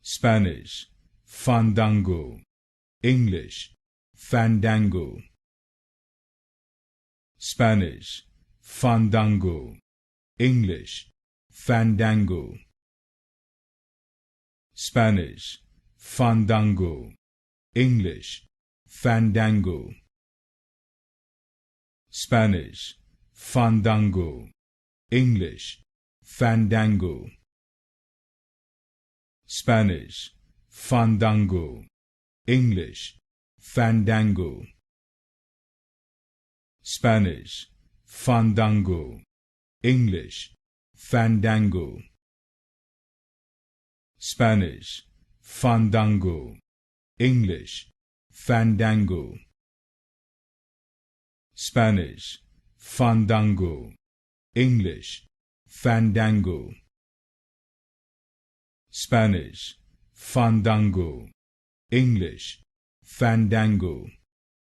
Spanish, Fandango. English, Fandango. Spanish, Fandango. English, Fandango. Spanish, Fandango. English, Fandango. Spanish, Fandango. English, Fandango. Spanish, Fandango. English, Fandango. Spanish, Fandango. English, Fandango. Spanish, Fandango. English, Fandango. Spanish, Fandango. English, Fandango. Spanish, Fandango. English, Fandango.